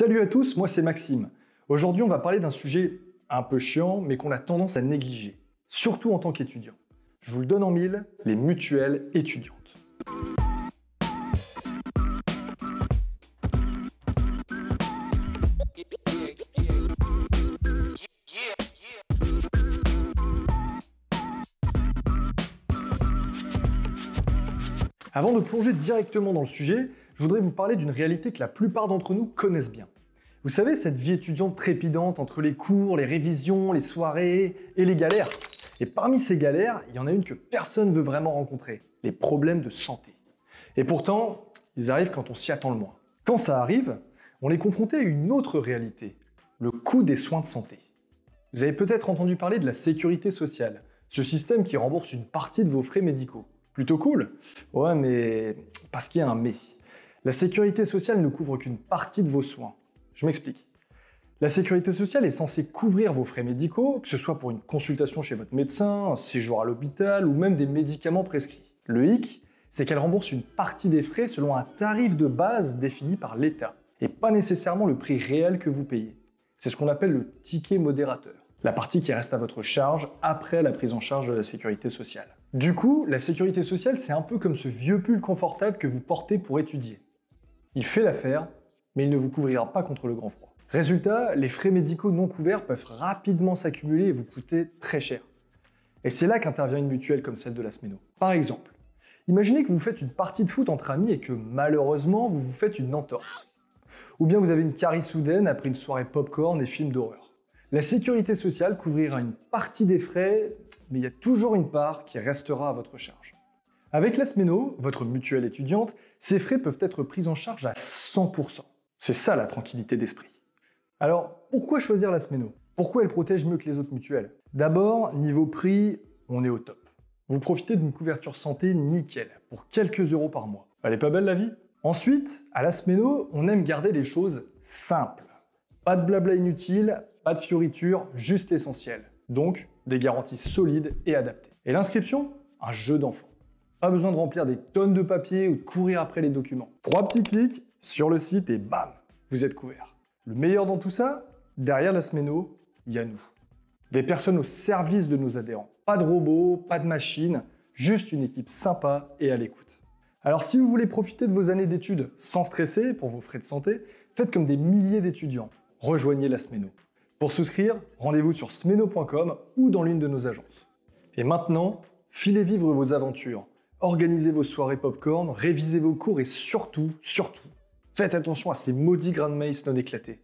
Salut à tous, moi c'est Maxime. Aujourd'hui on va parler d'un sujet un peu chiant mais qu'on a tendance à négliger, surtout en tant qu'étudiant. Je vous le donne en mille, les mutuelles étudiantes. Avant de plonger directement dans le sujet, je voudrais vous parler d'une réalité que la plupart d'entre nous connaissent bien. Vous savez, cette vie étudiante trépidante entre les cours, les révisions, les soirées et les galères. Et parmi ces galères, il y en a une que personne ne veut vraiment rencontrer, les problèmes de santé. Et pourtant, ils arrivent quand on s'y attend le moins. Quand ça arrive, on est confronté à une autre réalité, le coût des soins de santé. Vous avez peut-être entendu parler de la sécurité sociale, ce système qui rembourse une partie de vos frais médicaux. Plutôt cool? Ouais, mais parce qu'il y a un mais. La sécurité sociale ne couvre qu'une partie de vos soins. Je m'explique. La sécurité sociale est censée couvrir vos frais médicaux, que ce soit pour une consultation chez votre médecin, un séjour à l'hôpital ou même des médicaments prescrits. Le hic, c'est qu'elle rembourse une partie des frais selon un tarif de base défini par l'État, et pas nécessairement le prix réel que vous payez. C'est ce qu'on appelle le ticket modérateur, la partie qui reste à votre charge après la prise en charge de la sécurité sociale. Du coup, la sécurité sociale, c'est un peu comme ce vieux pull confortable que vous portez pour étudier. Il fait l'affaire, mais il ne vous couvrira pas contre le grand froid. Résultat, les frais médicaux non couverts peuvent rapidement s'accumuler et vous coûter très cher. Et c'est là qu'intervient une mutuelle comme celle de la Smeno. Par exemple, imaginez que vous faites une partie de foot entre amis et que malheureusement vous vous faites une entorse. Ou bien vous avez une carie soudaine après une soirée popcorn et film d'horreur. La sécurité sociale couvrira une partie des frais, mais il y a toujours une part qui restera à votre charge. Avec la Smeno, votre mutuelle étudiante, ces frais peuvent être pris en charge à 100%. C'est ça la tranquillité d'esprit. Alors, pourquoi choisir la Smeno? Pourquoi elle protège mieux que les autres mutuelles? D'abord, niveau prix, on est au top. Vous profitez d'une couverture santé nickel, pour quelques euros par mois. Elle est pas belle la vie? Ensuite, à la Smeno, on aime garder les choses simples. Pas de blabla inutile, pas de fioritures, juste l'essentiel. Donc, des garanties solides et adaptées. Et l'inscription? Un jeu d'enfant. Pas besoin de remplir des tonnes de papier ou de courir après les documents. 3 petits clics sur le site et bam, vous êtes couvert. Le meilleur dans tout ça, derrière la Smeno, il y a nous. Des personnes au service de nos adhérents. Pas de robots, pas de machines, juste une équipe sympa et à l'écoute. Alors si vous voulez profiter de vos années d'études sans stresser pour vos frais de santé, faites comme des milliers d'étudiants. Rejoignez la Smeno. Pour souscrire, rendez-vous sur smeno.com ou dans l'une de nos agences. Et maintenant, filez vivre vos aventures. Organisez vos soirées popcorn, révisez vos cours et surtout, faites attention à ces maudits grains de maïs non éclatés.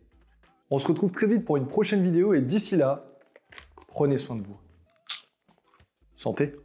On se retrouve très vite pour une prochaine vidéo et d'ici là, prenez soin de vous. Santé.